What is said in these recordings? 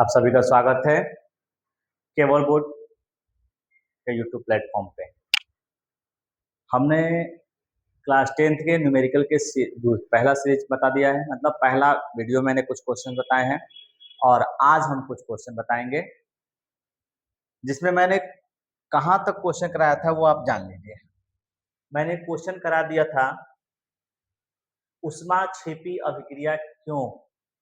आप सभी का स्वागत है केबल बोर्ड के यूट्यूब प्लेटफॉर्म पे। हमने क्लास 10th के न्यूमेरिकल के पहला सीरीज बता दिया है, मतलब पहला वीडियो मैंने कुछ क्वेश्चन बताए हैं और आज हम कुछ क्वेश्चन बताएंगे जिसमें मैंने कहाँ तक क्वेश्चन कराया था वो आप जान लीजिए। मैंने क्वेश्चन करा दिया था ऊष्माक्षेपी अभिक्रिया क्यों,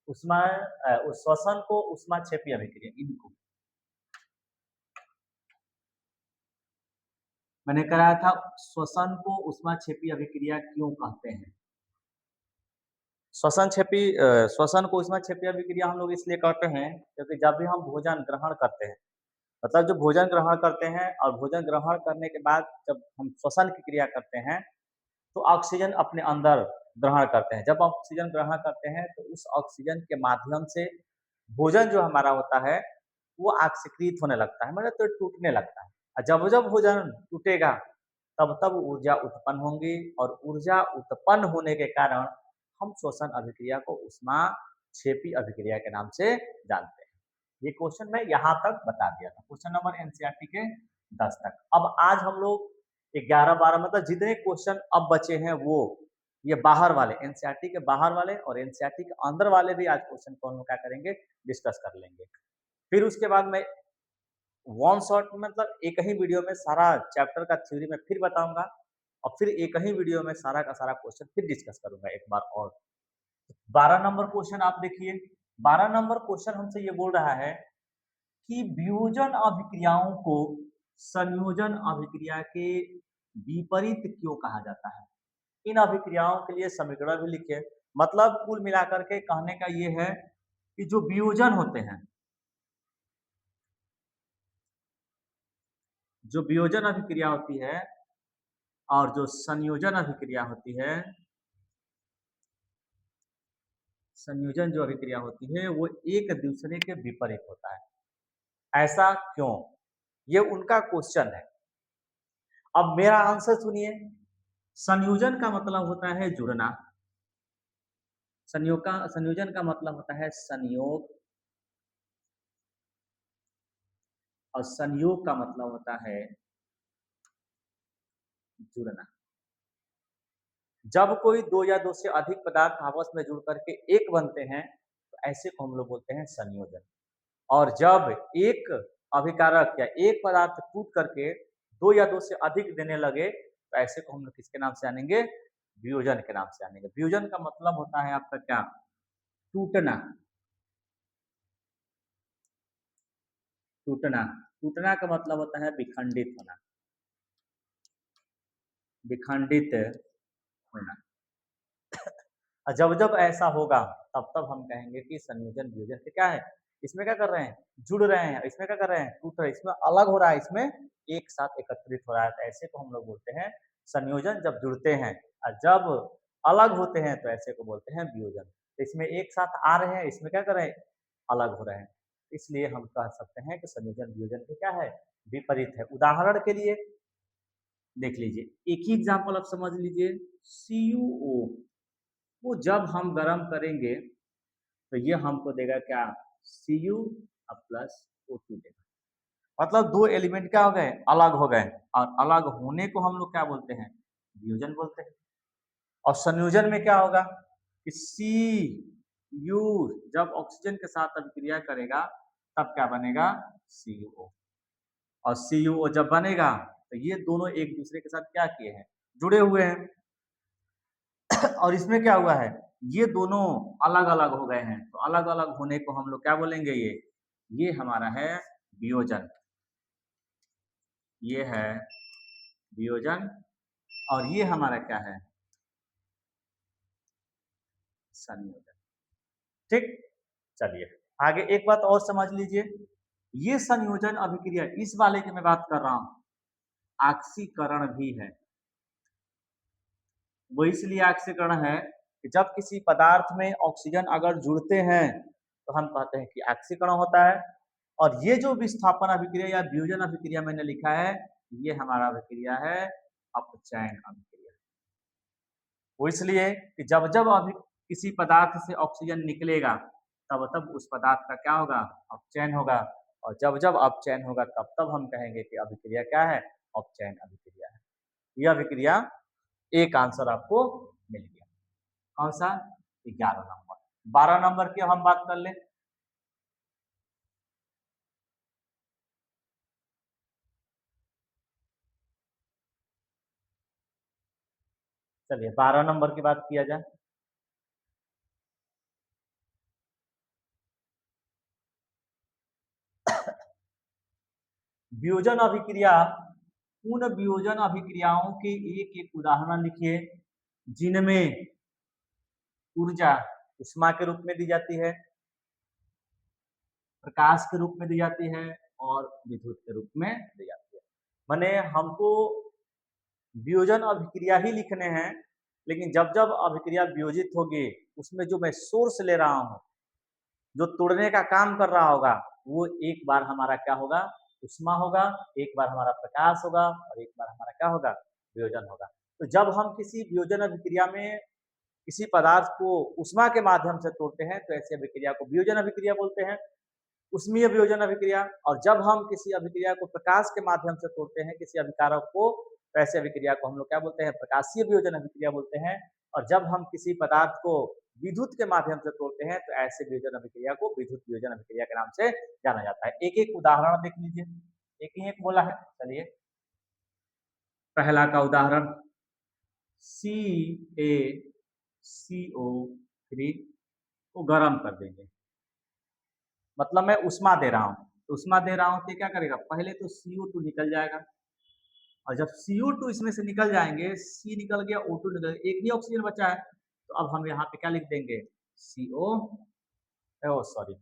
श्वसन को ऊष्माक्षेपी अभिक्रिया, इनको मैंने कराया था श्वसन को ऊष्माक्षेपी अभिक्रिया क्यों कहते हैं। श्वसन को ऊष्माक्षेपी अभिक्रिया हम लोग इसलिए कहते हैं क्योंकि जब भी हम भोजन ग्रहण करते हैं, मतलब जो भोजन ग्रहण करते हैं और भोजन ग्रहण करने के बाद जब हम श्वसन की क्रिया करते हैं तो ऑक्सीजन अपने अंदर ग्रहण करते हैं। जब ऑक्सीजन ग्रहण करते हैं तो उस ऑक्सीजन के माध्यम से भोजन जो हमारा होता है वो ऑक्सीकृत होने लगता है, मतलब तो टूटने लगता है। और जब जब भोजन टूटेगा तब तब ऊर्जा उत्पन्न होंगी और ऊर्जा उत्पन्न होने के कारण हम श्वसन अभिक्रिया को ऊष्माक्षेपी अभिक्रिया के नाम से जानते हैं। ये क्वेश्चन मैं यहाँ तक बता दिया था, क्वेश्चन नंबर एनसीईआरटी के 10 तक। अब आज हम लोग 11-12 मतलब जितने क्वेश्चन अब बचे हैं वो ये बाहर वाले, एनसीईआरटी के बाहर वाले और एनसीईआरटी के अंदर वाले भी आज क्वेश्चन को हम क्या करेंगे, डिस्कस कर लेंगे। फिर उसके बाद मैं वन शॉट मतलब एक ही वीडियो में सारा चैप्टर का थ्योरी में फिर बताऊंगा और फिर एक ही वीडियो में सारा का सारा क्वेश्चन फिर डिस्कस करूंगा एक बार और। 12 नंबर क्वेश्चन आप देखिए। 12 नंबर क्वेश्चन हमसे ये बोल रहा है कि वियोजन अभिक्रियाओं को संयोजन अभिक्रिया के विपरीत क्यों कहा जाता है। इन अभिक्रियाओं के लिए समीकरण भी लिखे। मतलब कुल मिलाकर के कहने का ये है कि जो वियोजन होते हैं, जो वियोजन अभिक्रिया होती है और जो संयोजन अभिक्रिया होती है, संयोजन जो अभिक्रिया होती है वो एक दूसरे के विपरीत होता है। ऐसा क्यों, ये उनका क्वेश्चन है। अब मेरा आंसर सुनिए। संयोजन का मतलब होता है जुड़ना, संयोजन का मतलब होता है संयोग और संयोग का मतलब होता है जुड़ना। जब कोई दो या दो से अधिक पदार्थ आपस में जुड़ करके एक बनते हैं तो ऐसे को हम लोग बोलते हैं संयोजन। और जब एक अभिकारक या एक पदार्थ टूट करके दो या दो से अधिक देने लगे तो ऐसे को हम लोग किसके नाम से जानेंगे, वियोजन के नाम से जानेंगे। वियोजन का मतलब होता है आपका क्या, टूटना। टूटना, टूटना का मतलब होता है विखंडित होना, विखंडित होना। और जब जब ऐसा होगा तब तब हम कहेंगे कि संयोजन वियोजन से क्या है, इसमें क्या कर रहे हैं, जुड़ रहे हैं, इसमें क्या कर रहे हैं, टूट रहे हैं, इसमें अलग हो रहा है, इसमें एक साथ एकत्रित हो रहा है। तो ऐसे को हम लोग बोलते हैं संयोजन जब जुड़ते हैं। और जब अलग होते हैं तो ऐसे को बोलते हैं वियोजन। तो इसमें एक साथ आ रहे हैं, इसमें क्या कर रहे हैं, अलग हो रहे हैं। इसलिए हम कह सकते हैं कि संयोजन वियोजन के क्या है, विपरीत है। उदाहरण के लिए देख लीजिए, एक ही एग्जाम्पल आप समझ लीजिए। CuO वो जब हम गर्म करेंगे तो ये हमको देगा क्या, Cu अब प्लस O2 देगा। मतलब दो एलिमेंट क्या हो गए, अलग हो गए। और अलग होने को हम लोग क्या बोलते हैं, वियोजन बोलते हैं। और संयोजन में क्या होगा कि Cu जब ऑक्सीजन के साथ अभिक्रिया करेगा तब क्या बनेगा, CuO। और CuO जब बनेगा तो ये दोनों एक दूसरे के साथ क्या किए हैं, जुड़े हुए हैं। और इसमें क्या हुआ है, ये दोनों अलग अलग हो गए हैं। तो अलग अलग होने को हम लोग क्या बोलेंगे, ये हमारा है वियोजन। ये है वियोजन और ये हमारा क्या है, संयोजन। ठीक, चलिए आगे एक बात और समझ लीजिए। ये संयोजन अभिक्रिया, इस वाले की मैं बात कर रहा हूं, ऑक्सीकरण भी है। वो इसलिए ऑक्सीकरण है कि जब किसी पदार्थ में ऑक्सीजन अगर जुड़ते हैं तो हम कहते हैं कि ऑक्सीकरण होता है। और ये जो विस्थापन अभिक्रिया या वियोजन अभिक्रिया मैंने लिखा है, ये हमारा अभिक्रिया है अपचयन अभिक्रिया। वो इसलिए कि जब जब अभी किसी पदार्थ से ऑक्सीजन निकलेगा तब तब उस पदार्थ का क्या होगा, अपचयन होगा। और जब जब अपचयन होगा तब तब हम कहेंगे कि अभिक्रिया क्या है, अपचयन अभिक्रिया है। यह अभिक्रिया एक आंसर आपको मिल गया। कौन सा, 11 नंबर। 12 नंबर की हम बात कर लें। चलिए 12 नंबर की बात किया जाए। वियोजन अभिक्रिया, उन वियोजन अभिक्रियाओं के एक एक उदाहरण लिखिए जिनमें ऊर्जा उष्मा के रूप में दी जाती है, प्रकाश के रूप में दी जाती है और विद्युत के रूप में दी जाती है। माने हमको वियोजन अभिक्रिया ही लिखने हैं, लेकिन जब जब अभिक्रिया वियोजित होगी उसमें जो मैं सोर्स ले रहा हूँ, जो तोड़ने का काम कर रहा होगा, वो एक बार हमारा क्या होगा, उष्मा होगा, एक बार हमारा प्रकाश होगा और एक बार हमारा क्या होगा, वियोजन होगा। तो जब हम किसी वियोजन अभिक्रिया में किसी पदार्थ को उष्मा के माध्यम से तोड़ते हैं तो ऐसी अभिक्रिया को वियोजन अभिक्रिया बोलते हैं, उष्मीय वियोजन अभिक्रिया। और जब हम किसी अभिक्रिया को प्रकाश के माध्यम से तोड़ते हैं किसी अभिकारक को, तो ऐसे अभिक्रिया को हम लोग क्या बोलते हैं, प्रकाशीय वियोजन अभिक्रिया बोलते हैं। और जब हम किसी पदार्थ को विद्युत के माध्यम से तोड़ते हैं तो ऐसे वियोजन अभिक्रिया को विद्युत वियोजन अभिक्रिया के नाम से जाना जाता है। एक एक उदाहरण देख लीजिए, एक ही एक बोला है। चलिए पहला का उदाहरण CaCO3 को गर्म कर देंगे, मतलब मैं उष्मा दे रहा हूँ, तो उष्मा दे रहा हूँ तो क्या करेगा, पहले तो CO2 निकल जाएगा, और जब CO2 इसमें से निकल जाएंगे, C निकल गया, O2 निकल गया, एक ही ऑक्सीजन बचा है, तो अब हम यहाँ पे क्या लिख देंगे, CO, ओ सॉरी,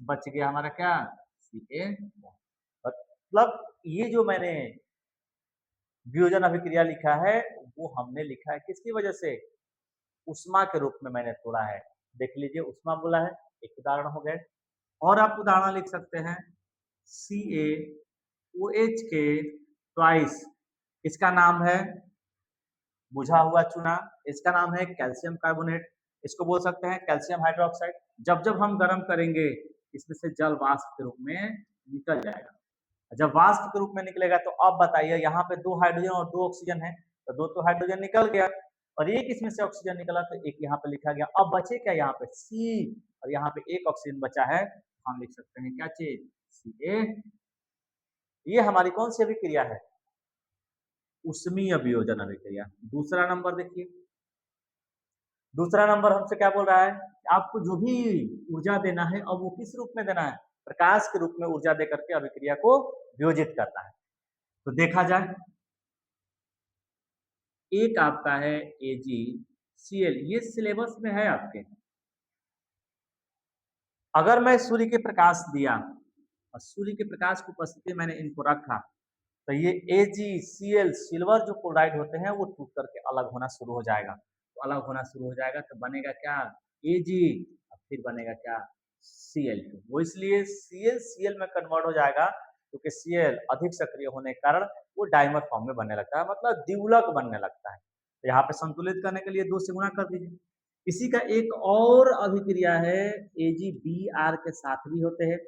बच गया हमारा क्या, Ca। मतलब ये जो मैंने वियोजन अभिक्रिया लिखा है वो हमने लिखा है किसकी वजह से, उष्मा के रूप में मैंने तोड़ा है। देख लीजिए उष्मा बोला है, एक उदाहरण हो गए। और आप उदाहरण लिख सकते हैं CaOH के ट्वाइस, इसका नाम है बुझा हुआ चूना, इसका नाम है कैल्शियम कार्बोनेट, इसको बोल सकते हैं कैल्शियम हाइड्रोक्साइड। जब जब हम गर्म करेंगे इसमें से जल वाष्प के रूप में निकल जाएगा। जब वाष्प के रूप में निकलेगा तो अब बताइए, यहाँ पे 2 हाइड्रोजन और 2 ऑक्सीजन है, तो 2 तो हाइड्रोजन निकल गया और एक इसमें से ऑक्सीजन निकला, तो एक यहाँ पे लिखा गया। अब बचे क्या यहाँ पे, सी, और यहाँ पे एक ऑक्सीजन बचा है, हम लिख सकते हैं क्या चीज, Ca। ये हमारी कौन सी अभिक्रिया है, उष्मीय वियोजन अभिक्रिया। दूसरा नंबर देखिए, दूसरा नंबर हमसे क्या बोल रहा है, आपको जो भी ऊर्जा देना है अब वो किस रूप में देना है, प्रकाश के रूप में ऊर्जा दे करके अभिक्रिया को वियोजित करना है। तो देखा जाए, एक आपका है AgCl, ये सिलेबस में है आपके। अगर मैं सूर्य के प्रकाश दिया और सूर्य के प्रकाश की उपस्थिति में मैंने इनको रखा, तो ये AgCl सिल्वर जो क्लोराइड होते हैं वो टूट करके अलग होना शुरू हो जाएगा। तो अलग होना शुरू हो जाएगा तो बनेगा क्या, Ag, और फिर बनेगा क्या, Cl2। वो इसलिए Cl में कन्वर्ट हो जाएगा क्योंकि Cl अधिक सक्रिय होने के कारण वो डाइमर फॉर्म में बनने लगता है, मतलब द्विगुलक बनने लगता है। तो यहाँ पे संतुलित करने के लिए 2 से गुणा कर दीजिए। इसी का एक और अभिक्रिया है AgBr के साथ भी होते हैं,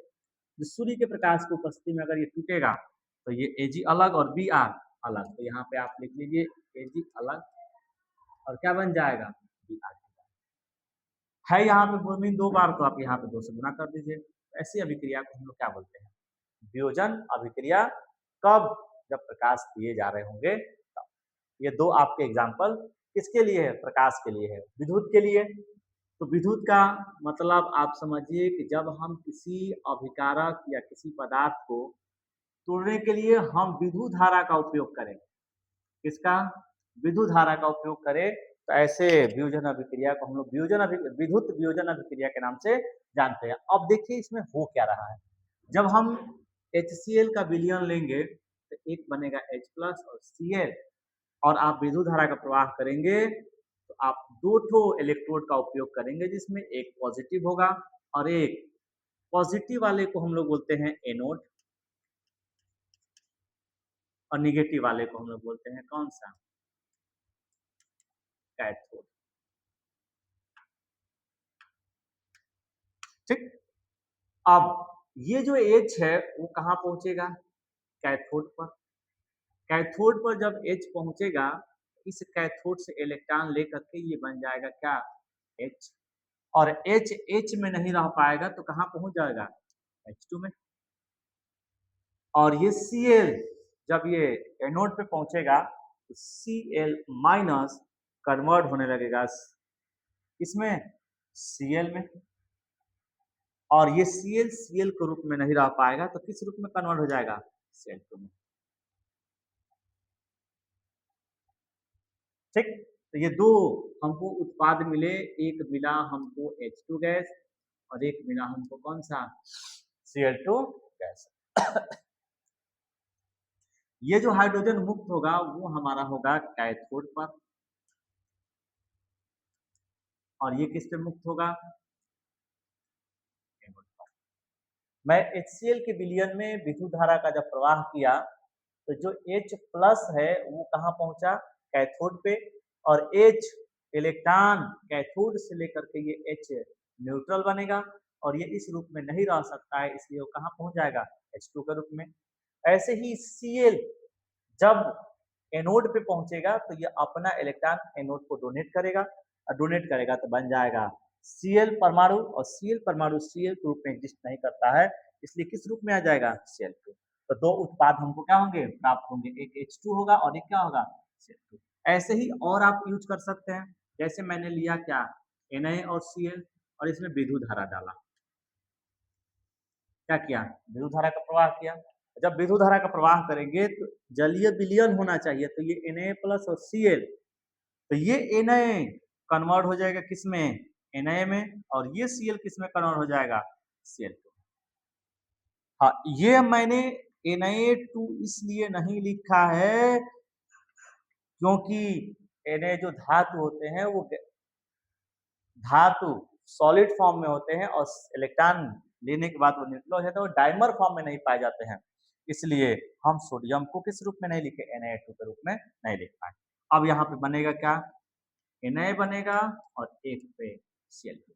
जो सूर्य के प्रकाश की उपस्थिति में अगर ये टूटेगा तो ये Ag अलग और Br अलग, तो यहाँ पे आप लिख लीजिए Ag अलग और क्या बन जाएगा, Br है। यहाँ पे ब्रोमीन 2 बार, तो आप यहाँ पे 2 से गुना कर दीजिए। ऐसी अभिक्रिया को हम लोग क्या बोलते हैं, वियोजन अभिक्रिया। कब, जब प्रकाश दिए जा रहे होंगे तब। ये 2 आपके एग्जाम्पल किसके लिए है, प्रकाश के लिए है, विद्युत के लिए। तो विद्युत का मतलब आप समझिए कि जब हम किसी अभिकारक या किसी पदार्थ को तोड़ने के लिए हम विद्युत धारा का उपयोग करें, किसका, विद्युत धारा का उपयोग करें, तो ऐसे वियोजन अभिक्रिया को हम लोग विद्युत वियोजन अभिक्रिया के नाम से जानते हैं। अब देखिए इसमें हो क्या रहा है, जब हम HCl का विलयन लेंगे तो एक बनेगा H प्लस और Cl, और आप विद्युत धारा का प्रवाह करेंगे तो आप 2 ठो इलेक्ट्रोड का उपयोग करेंगे, जिसमें एक पॉजिटिव होगा और एक पॉजिटिव वाले को हम लोग बोलते हैं एनोड, और निगेटिव वाले को हम लोग बोलते हैं कौन सा, कैथोड। ठीक। अब ये जो H है वो कहाँ पहुंचेगा? कैथोड पर। कैथोड पर जब H पहुंचेगा, इस कैथोड से इलेक्ट्रॉन लेकर के ये बन जाएगा क्या? H। और H में नहीं रह पाएगा तो कहाँ पहुंच जाएगा? H2 में। और ये Cl जब ये एनोड पे पहुंचेगा तो Cl माइनस कन्वर्ट होने लगेगा इसमें Cl में। और ये Cl के रूप में नहीं रह पाएगा तो किस रूप में कन्वर्ट हो जाएगा? Cl2 में। ठीक। तो ये दो हमको उत्पाद मिले, एक मिला हमको H2 गैस और एक मिला हमको कौन सा? Cl2 gas. ये जो हाइड्रोजन मुक्त होगा वो हमारा होगा कैथोड पर, और ये किस पे मुक्त होगा? एनोड पर। मैं HCl के विलयन में विद्युत धारा का जब प्रवाह किया तो जो H प्लस है वो कहाँ पहुंचा? कैथोड पे। और H इलेक्ट्रॉन कैथोड से लेकर के ये H न्यूट्रल बनेगा और ये इस रूप में नहीं रह सकता है, इसलिए वो कहाँ पहुंच जाएगा? H2 के रूप में। ऐसे ही Cl जब एनोड पे पहुंचेगा तो ये अपना इलेक्ट्रॉन एनोड को डोनेट करेगा, और डोनेट करेगा तो बन जाएगा Cl परमाणु, और Cl परमाणु Cl के रूप में एग्जिस्ट नहीं करता है, इसलिए किस रूप में आ जाएगा? Cl2। तो दो उत्पाद हमको क्या होंगे? प्राप्त होंगे, एक H2 होगा और एक क्या होगा? Cl2। ऐसे ही और आप यूज कर सकते हैं, जैसे मैंने लिया क्या? Na और Cl और इसमें विद्युत धारा डाला। क्या किया? विद्युत धारा का प्रवाह किया। जब विद्युत धारा का प्रवाह करेंगे तो जलीय विलयन होना चाहिए, तो ये Na प्लस और Cl, तो ये Na कन्वर्ट हो जाएगा किसमें? Na में। और ये Cl किसमें कन्वर्ट हो जाएगा? Cl2। हाँ, ये मैंने Na2 इसलिए नहीं लिखा है क्योंकि Na जो धातु होते हैं वो धातु सॉलिड फॉर्म में होते हैं और इलेक्ट्रॉन लेने के बाद वो न्यूट्रल हो जाते हैं, वो डाइमर फॉर्म में नहीं पाए जाते हैं, इसलिए हम सोडियम को किस रूप में नहीं लिखे? Na2 के रूप में नहीं लिख पाए। अब यहाँ पे बनेगा क्या? Na बनेगा और एक पे Cl2।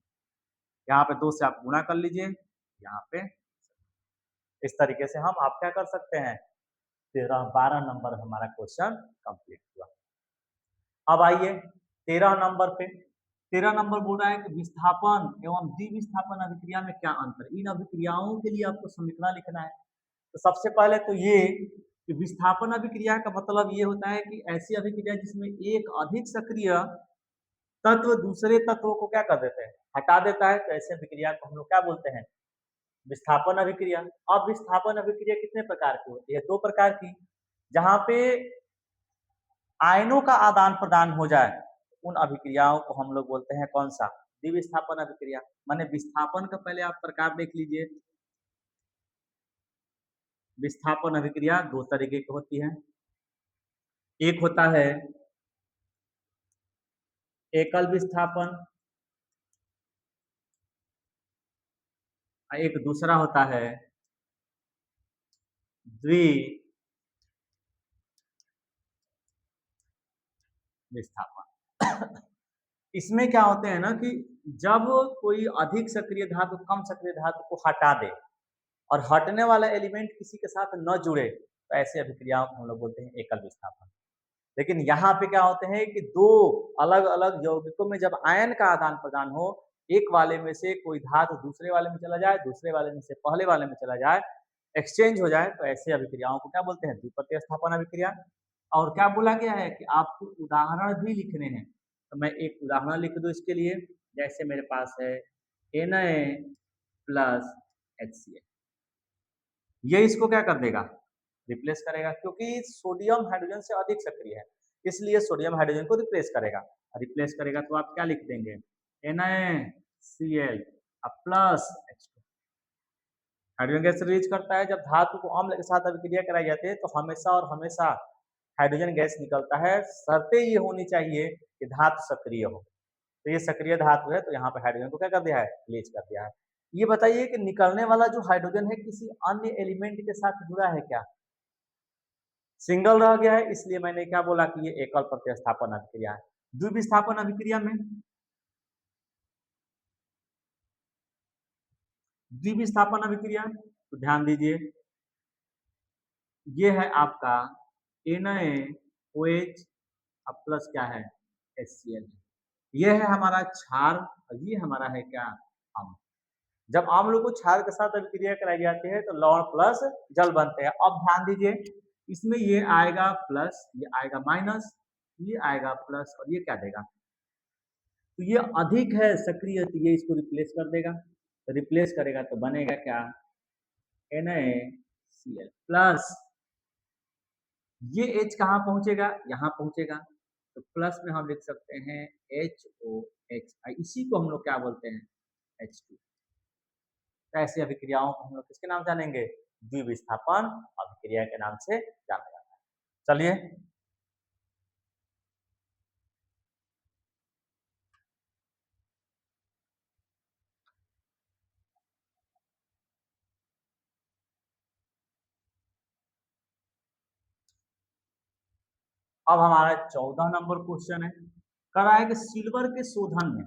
यहाँ पे 2 से आप गुणा कर लीजिए, यहाँ पे इस तरीके से हम आप क्या कर सकते हैं? 13-12 नंबर हमारा क्वेश्चन कंप्लीट हुआ। अब आइए 13 नंबर पे। 13 नंबर बोल रहा है कि विस्थापन एवं द्विविस्थापन अभिक्रिया में क्या अंतर? इन अभिक्रियाओं के लिए आपको समीकरण लिखना है। तो सबसे पहले तो ये कि विस्थापन अभिक्रिया का मतलब ये होता है कि ऐसी अभिक्रिया जिसमें एक अधिक सक्रिय तत्व दूसरे तत्वों को क्या कर देते हैं? हटा देता है, तो ऐसे अभिक्रिया को हम लोग क्या बोलते हैं? विस्थापन अभिक्रिया। अब विस्थापन अभिक्रिया कितने प्रकार की होती है? 2 प्रकार की। जहाँ पे आयनों का आदान प्रदान हो जाए उन अभिक्रियाओं को हम लोग बोलते हैं कौन सा? द्विविस्थापन अभिक्रिया। माने विस्थापन का पहले आप प्रकार देख लीजिए। विस्थापन अभिक्रिया 2 तरीके की होती है। एक होता है एकल विस्थापन, एक दूसरा होता है द्वि विस्थापन। इसमें क्या होते हैं ना कि जब कोई अधिक सक्रिय धातु कम सक्रिय धातु को हटा दे और हटने वाला एलिमेंट किसी के साथ न जुड़े, तो ऐसे अभिक्रियाओं को हम लोग बोलते हैं एकल विस्थापन। लेकिन यहाँ पे क्या होते हैं कि दो अलग अलग यौगिकों में जब आयन का आदान प्रदान हो, एक वाले में से कोई धातु दूसरे वाले में चला जाए, दूसरे वाले में से पहले वाले में चला जाए, एक्सचेंज हो जाए, तो ऐसे अभिक्रियाओं को क्या बोलते हैं? द्विप्रतिस्थापन अभिक्रिया। और क्या बोला गया है कि आपको उदाहरण भी लिखने हैं, तो मैं एक उदाहरण लिख दूं इसके लिए। जैसे मेरे पास है Na प्लस HCl, ये इसको क्या कर देगा? रिप्लेस करेगा, क्योंकि सोडियम हाइड्रोजन से अधिक सक्रिय है, इसलिए सोडियम हाइड्रोजन को रिप्लेस करेगा। रिप्लेस करेगा तो आप क्या लिख देंगे? NaCl plus H2। Hydrogen gas release करता है। जब धातु को अम्ल के साथ अभिक्रिया कराई जाती है तो हमेशा और हमेशा हाइड्रोजन गैस निकलता है। शर्तें ये होनी चाहिए कि धातु सक्रिय हो। तो ये सक्रिय धातु है, तो यहाँ पे हाइड्रोजन को क्या कर दिया है? रिलीज कर दिया है। ये बताइए कि निकलने वाला जो हाइड्रोजन है किसी अन्य एलिमेंट के साथ जुड़ा है क्या? सिंगल रह गया है, इसलिए मैंने क्या बोला कि ये एकल प्रतिस्थापन अभिक्रिया है। द्विविस्थापन अभिक्रिया में द्विविस्थापन अभिक्रिया, तो ध्यान दीजिए ये है आपका NaOH अब प्लस क्या है HCl। ये है हमारा क्षार और ये हमारा है क्या अम्ल। जब अम्ल को क्षार के साथ अभिक्रिया कराई जाती है तो लवण प्लस जल बनते हैं। अब ध्यान दीजिए इसमें ये आएगा प्लस, ये आएगा माइनस, ये आएगा प्लस और ये क्या देगा, तो ये अधिक है सक्रिय तो ये इसको रिप्लेस कर देगा, तो रिप्लेस करेगा तो बनेगा क्या NaCl प्लस, ये H कहाँ पहुंचेगा यहाँ पहुंचेगा, तो प्लस में हम लिख सकते हैं HOH, इसी को हम लोग क्या बोलते हैं H2। ऐसी अभिक्रियाओं को हम लोग किसके नाम जानेंगे, द्विविस्थापन अभिक्रिया के नाम से जाना जाता है। चलिए अब हमारा 14 नंबर क्वेश्चन है, कह रहा है कि सिल्वर के शोधन में,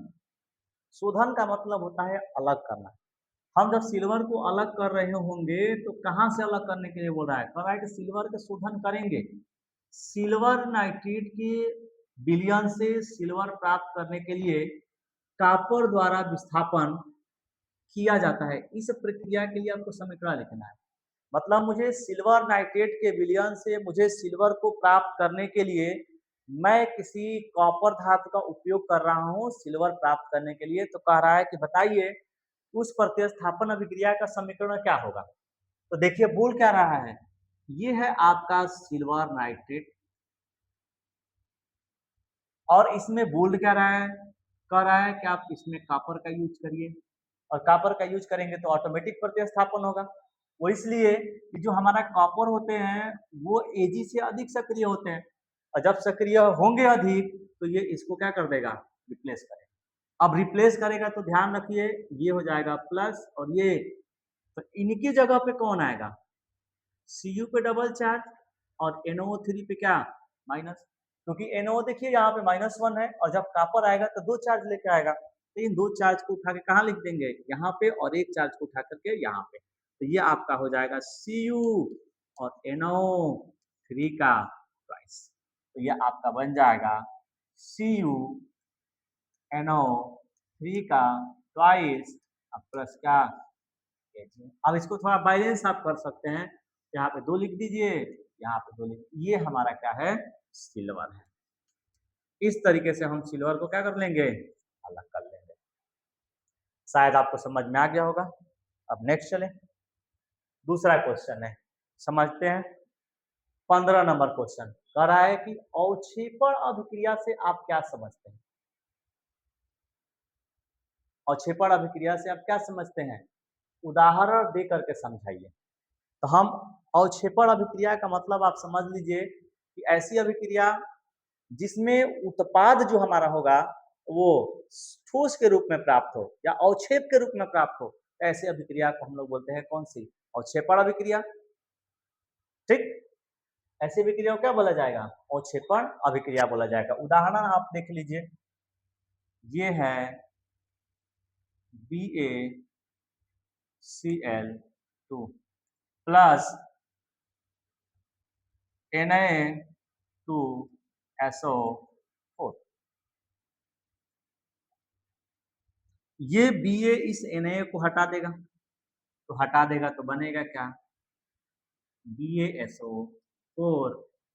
शोधन का मतलब होता है अलग करना। हम जब सिल्वर को अलग कर रहे होंगे तो कहाँ से अलग करने के लिए बोल रहा है, कह रहा है कि सिल्वर के शोधन करेंगे, सिल्वर नाइट्रेट के विलयन से सिल्वर प्राप्त करने के लिए कॉपर द्वारा विस्थापन किया जाता है। इस प्रक्रिया के लिए आपको समीकरण लिखना है। मतलब मुझे सिल्वर नाइट्रेट के विलयन से मुझे सिल्वर को प्राप्त करने के लिए मैं किसी कॉपर धातु का उपयोग कर रहा हूँ सिल्वर प्राप्त करने के लिए, तो कह रहा है कि बताइए उस प्रतिस्थापन अभिक्रिया का समीकरण क्या होगा। तो देखिए बोल क्या रहा है, ये है आपका सिल्वर नाइट्रेट और इसमें बोल्ड क्या रहा है, कह रहा है कि आप इसमें कॉपर का यूज करिए और कॉपर का यूज करेंगे तो ऑटोमेटिक प्रतिस्थापन होगा। वो इसलिए कि जो हमारा कॉपर होते हैं वो Ag से अधिक सक्रिय होते हैं और जब सक्रिय होंगे अधिक तो ये इसको क्या कर देगा, रिप्लेस करेगा। अब रिप्लेस करेगा तो ध्यान रखिए ये हो जाएगा प्लस और ये, तो इनकी जगह पे कौन आएगा, Cu पे डबल चार्ज और NO3 पे क्या माइनस, क्योंकि NO देखिए यहाँ पे -1 है और जब कॉपर आएगा तो 2 चार्ज लेके आएगा, तो इन 2 चार्ज को उठा के कहाँ लिख देंगे यहाँ पे और एक चार्ज को उठा करके यहाँ पे, तो ये आपका हो जाएगा Cu और NO3 का ट्वाइस, तो ये आपका बन जाएगा CuNO3 का ट्वाइस प्लस क्या, अब इसको थोड़ा बैलेंस आप कर सकते हैं, यहाँ पे 2 लिख दीजिए, यहाँ पे 2 लिख, ये हमारा क्या है सिल्वर है। इस तरीके से हम सिल्वर को क्या कर लेंगे अलग कर लेंगे। शायद आपको समझ में आ गया होगा। अब नेक्स्ट चले, दूसरा क्वेश्चन है समझते हैं। 15 नंबर क्वेश्चन कह रहा है कि अवक्षेपण अभिक्रिया से आप क्या समझते हैं, अवक्षेपण अभिक्रिया से आप क्या समझते हैं, उदाहरण दे करके समझाइए। तो हम अवक्षेपण अभिक्रिया का मतलब आप समझ लीजिए कि ऐसी अभिक्रिया जिसमें उत्पाद जो हमारा होगा वो ठोस के रूप में प्राप्त हो या अवक्षेप के रूप में प्राप्त हो, ऐसे अभिक्रिया को हम लोग बोलते हैं कौन सी, अवक्षेपण अभिक्रिया। ठीक, ऐसी अभिक्रिया को क्या बोला जाएगा, अवक्षेपण अभिक्रिया बोला जाएगा। उदाहरण आप देख लीजिए, ये है BaCl2 प्लस Na2SO4, ये Ba इस Na को हटा देगा, तो हटा देगा तो बनेगा क्या BaSO4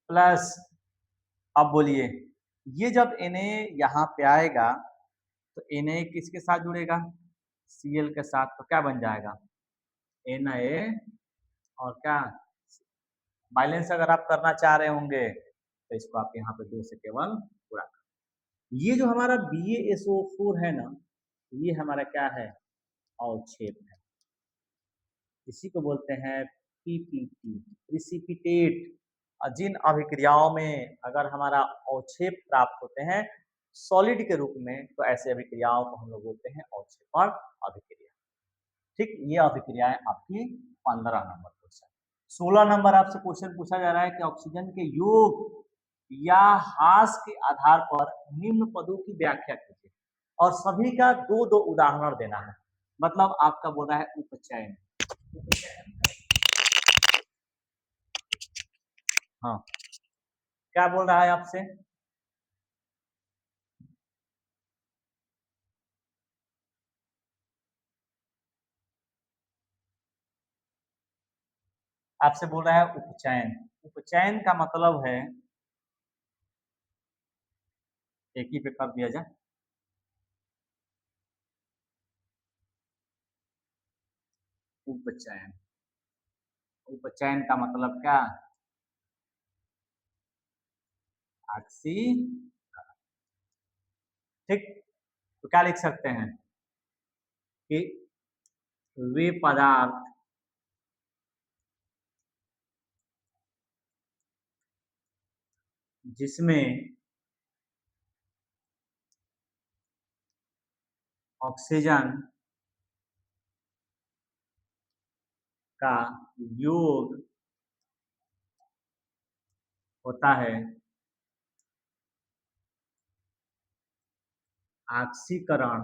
प्लस, अब बोलिए ये जब Na यहाँ पे आएगा तो Na किसके साथ जुड़ेगा Cl के साथ, तो क्या बन जाएगा Na और क्या, बैलेंस अगर आप करना चाह रहे होंगे तो इसको आप यहाँ पे 2 से केवल पूरा कर। ये जो हमारा BaSO4 है ना, ये हमारा क्या है अवक्षेप है, इसी को बोलते हैं PPT प्रिसिपिटेट। जिन अभिक्रियाओं में अगर हमारा अवक्षेप प्राप्त होते हैं सॉलिड के रूप में तो ऐसे अभिक्रियाओं को हम लोग बोलते हैं अवक्षेपण अभिक्रिया। ठीक, ये अभिक्रियाएं आपकी 15 नंबर क्वेश्चन। 16 नंबर आपसे क्वेश्चन पूछा जा रहा है कि ऑक्सीजन के योग या ह्रास के आधार पर निम्न पदों की व्याख्या कीजिए और सभी का दो दो उदाहरण देना है। मतलब आपका बोल रहा है उपचयन। हाँ, क्या बोल रहा है आपसे? आपसे बोल रहा है उपचयन। उपचयन का मतलब है, एक ही पे कर दिया जाए, उपचयन। उपचयन का मतलब क्या? आक्सी। ठीक। तो क्या लिख सकते हैं कि वे पदार्थ जिसमें ऑक्सीजन का योग होता है ऑक्सीकरण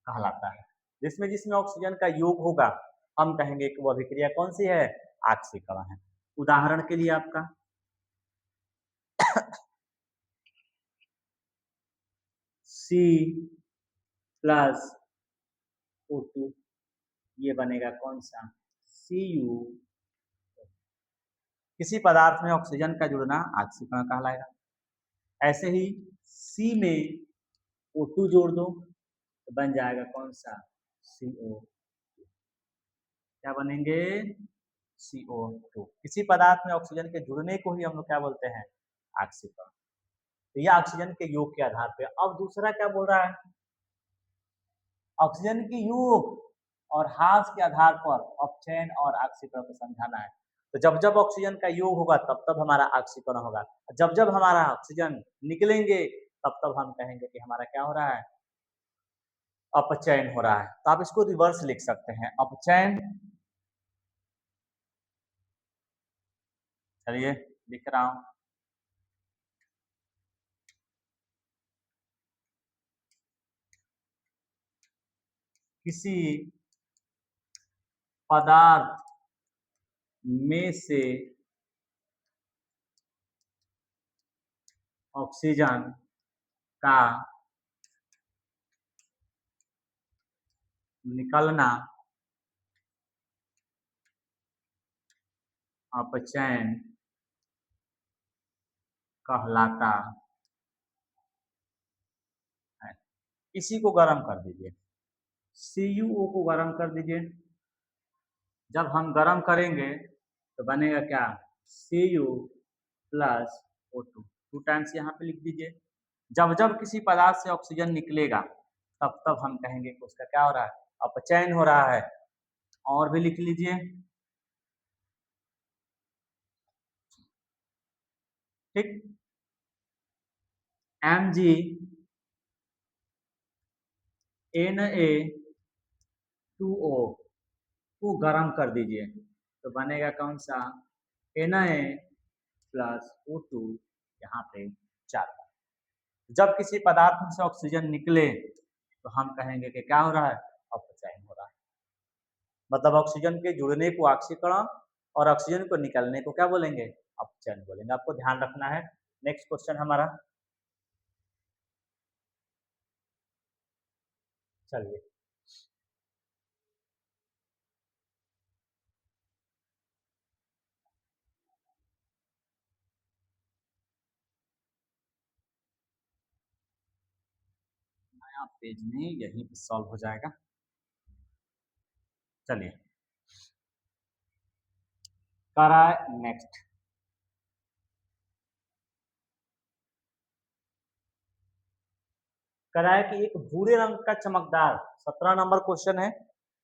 कहलाता है। जिसमें जिसमें ऑक्सीजन का योग होगा हम कहेंगे कि वह अभिक्रिया कौन सी है? ऑक्सीकरण है। उदाहरण के लिए आपका सी प्लस O2, ये बनेगा कौन सा? Cu। किसी पदार्थ में ऑक्सीजन का जुड़ना ऑक्सीकरण कहलाएगा। ऐसे ही सी में O2 जोड़ दो तो बन जाएगा कौन सा? CO। क्या बनेंगे? CO2। किसी पदार्थ में ऑक्सीजन के जुड़ने को ही हम लोग क्या बोलते हैं? ऑक्सीकरण। तो ये ऑक्सीजन के योग के आधार पे। अब दूसरा क्या बोल रहा है? ऑक्सीजन के योग और ह्रास के आधार पर अपचयन और ऑक्सीकरण को समझाना है। तो जब जब ऑक्सीजन का योग होगा तब तब हमारा ऑक्सीकरण होगा। जब जब हमारा ऑक्सीजन निकलेंगे तब तब हम कहेंगे कि हमारा क्या हो रहा है? अपचयन हो रहा है। तो आप इसको रिवर्स लिख सकते हैं, अपचयन। चलिए लिख रहा हूं। किसी पदार्थ में से ऑक्सीजन का निकलना अपचयन कहलाता है। इसी को गर्म कर दीजिए, CuO को गर्म कर दीजिए। जब हम गर्म करेंगे तो बनेगा क्या? Cu plus O2। 2 टाइम्स यहाँ पे लिख दीजिए। जब जब किसी पदार्थ से ऑक्सीजन निकलेगा तब तब हम कहेंगे कि उसका क्या हो रहा है? अपचयन हो रहा है। और भी लिख लीजिए। ठीक। MgNA2O को गर्म कर दीजिए तो बनेगा कौन सा? Na plus O2। यहाँ पे 4। जब किसी पदार्थ से ऑक्सीजन निकले तो हम कहेंगे कि क्या हो रहा है? अपचयन हो रहा है। मतलब ऑक्सीजन के जुड़ने को ऑक्सीकरण और ऑक्सीजन को निकलने को क्या बोलेंगे? अपचयन बोलेंगे। आपको ध्यान रखना है। नेक्स्ट क्वेश्चन हमारा, चलिए। नया पेज में यहीं पे सॉल्व हो जाएगा। चलिए करा नेक्स्ट। कराया कि एक भूरे रंग का चमकदार, 17 नंबर क्वेश्चन है।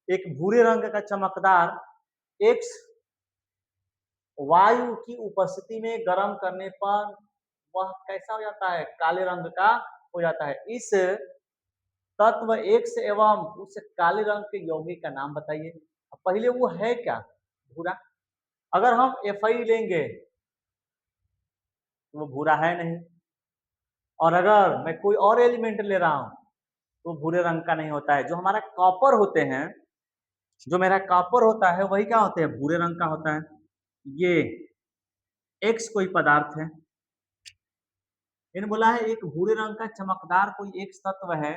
एक भूरे रंग का चमकदार एक्स वायु की उपस्थिति में गर्म करने पर वह कैसा हो जाता है? काले रंग का हो जाता है। इस तत्व एक्स एवं उस काले रंग के यौगिक का नाम बताइए। पहले वो है क्या? भूरा। अगर हम FI लेंगे तो वो भूरा है नहीं। और अगर मैं कोई और एलिमेंट ले रहा हूँ तो भूरे रंग का नहीं होता है। जो हमारा कॉपर होते हैं, जो मेरा कॉपर होता है वही क्या होते हैं, भूरे रंग का होता है। ये एक्स कोई पदार्थ है, इन्होंने बोला है एक भूरे रंग का चमकदार कोई एक तत्व है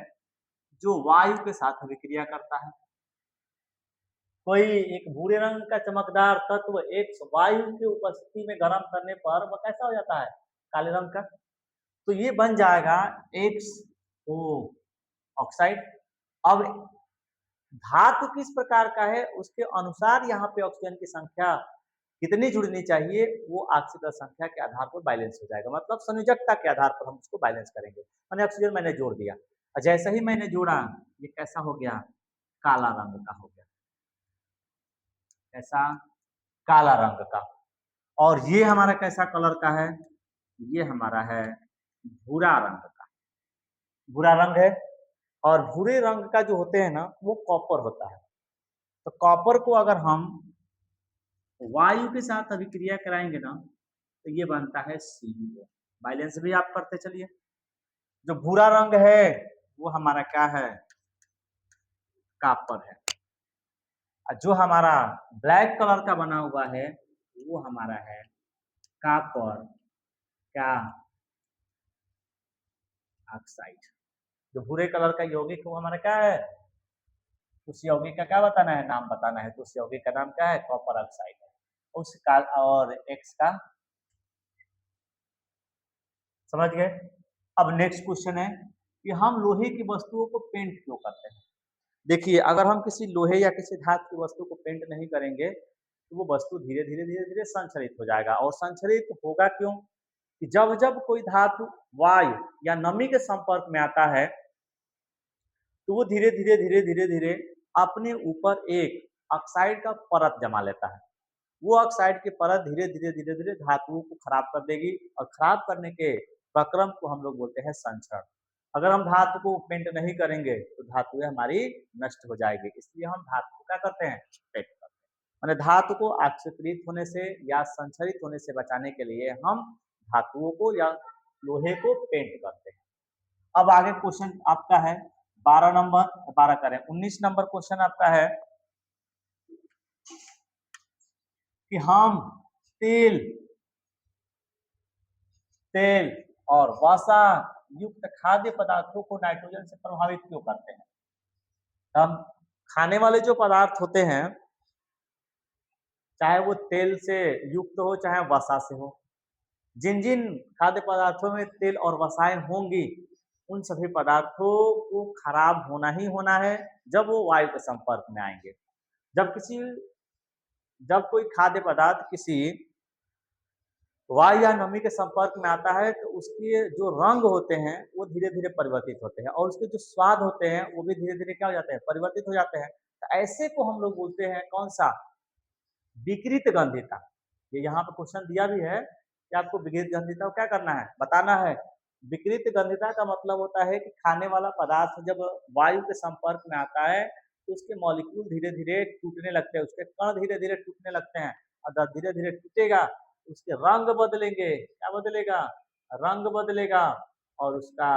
जो वायु के साथ अभिक्रिया करता है। कोई एक भूरे रंग का चमकदार तत्व एक्स वायु की उपस्थिति में गर्म करने पर वह कैसा हो जाता है, काले रंग का। तो ये बन जाएगा एक्स ओ ऑक्साइड। अब धातु किस प्रकार का है उसके अनुसार यहाँ पे ऑक्सीजन की संख्या कितनी जुड़नी चाहिए वो ऑक्सीजन संख्या के आधार पर बैलेंस हो जाएगा। मतलब संयोजकता के आधार पर हम उसको बैलेंस करेंगे। मैंने ऑक्सीजन मैंने जोड़ दिया और जैसे ही मैंने जोड़ा ये कैसा हो गया, काला रंग का हो गया। कैसा, काला रंग का। और ये हमारा कैसा कलर का है, ये हमारा है भूरा रंग का। भूरा रंग है और भूरे रंग का जो होते हैं ना वो कॉपर होता है। तो कॉपर को अगर हम वायु के साथ अभिक्रिया कराएंगे ना तो ये बनता है CuO। बैलेंस भी आप करते चलिए। जो भूरा रंग है वो हमारा क्या है, कॉपर है। और जो हमारा ब्लैक कलर का बना हुआ है वो हमारा है कॉपर क्या, ऑक्साइड। जो भूरे कलर का यौगिक वो हमारा क्या है, उस यौगिक का क्या बताना है, नाम बताना है। तो उस यौगिक का नाम क्या है, कॉपर ऑक्साइड है। उसका और एक्स का, समझ गए। अब नेक्स्ट क्वेश्चन है कि हम लोहे की वस्तुओं को पेंट क्यों करते हैं। देखिए अगर हम किसी लोहे या किसी धातु की वस्तु को पेंट नहीं करेंगे तो वो वस्तु धीरे धीरे धीरे धीरे संक्षरित हो जाएगा। और संक्षरित होगा क्यों, कि जब जब कोई धातु वायु या नमी के संपर्क में आता है तो वो धीरे धीरे धीरे धीरे धीरे अपने ऊपर एक ऑक्साइड का परत जमा लेता है। वो ऑक्साइड की परत धीरे धीरे धीरे धीरे धातुओं को खराब कर देगी और खराब करने के प्रक्रम को हम लोग बोलते हैं संक्षरण। अगर हम धातु को पेंट नहीं करेंगे तो धातुएं हमारी नष्ट हो जाएगी। इसलिए हम धातु को क्या करते हैं, पेंट करते हैं। मैंने धातु को ऑक्सीकृत होने से या संक्षरित होने से बचाने के लिए हम धातुओं को या लोहे को पेंट करते हैं। अब आगे क्वेश्चन आपका है 12 नंबर, 12 करें 19 नंबर क्वेश्चन आपका है कि हम तेल तेल और वसा युक्त खाद्य पदार्थों को नाइट्रोजन से प्रभावित क्यों करते हैं। हम खाने वाले जो पदार्थ होते हैं चाहे वो तेल से युक्त हो चाहे वसा से हो, जिन जिन खाद्य पदार्थों में तेल और वसाएं होंगी उन सभी पदार्थों को खराब होना ही होना है जब वो वायु के संपर्क में आएंगे। जब किसी जब कोई खाद्य पदार्थ किसी वायु या नमी के संपर्क में आता है तो उसके जो रंग होते हैं वो धीरे धीरे परिवर्तित होते हैं और उसके जो स्वाद होते हैं वो भी धीरे धीरे क्या हो जाते हैं, परिवर्तित हो जाते हैं। तो ऐसे को हम लोग बोलते हैं कौन सा, विकृत गंधिता। ये यहाँ पे क्वेश्चन दिया भी है कि आपको विकृत गंधिता को क्या करना है, बताना है। विकृत गंधिता का मतलब होता है कि खाने वाला पदार्थ जब वायु के संपर्क में आता है तो उसके मॉलिक्यूल धीरे धीरे टूटने लगते हैं, उसके कण धीरे धीरे टूटने लगते हैं। और जब धीरे धीरे टूटेगा उसके रंग बदलेंगे, क्या बदलेगा, रंग बदलेगा और उसका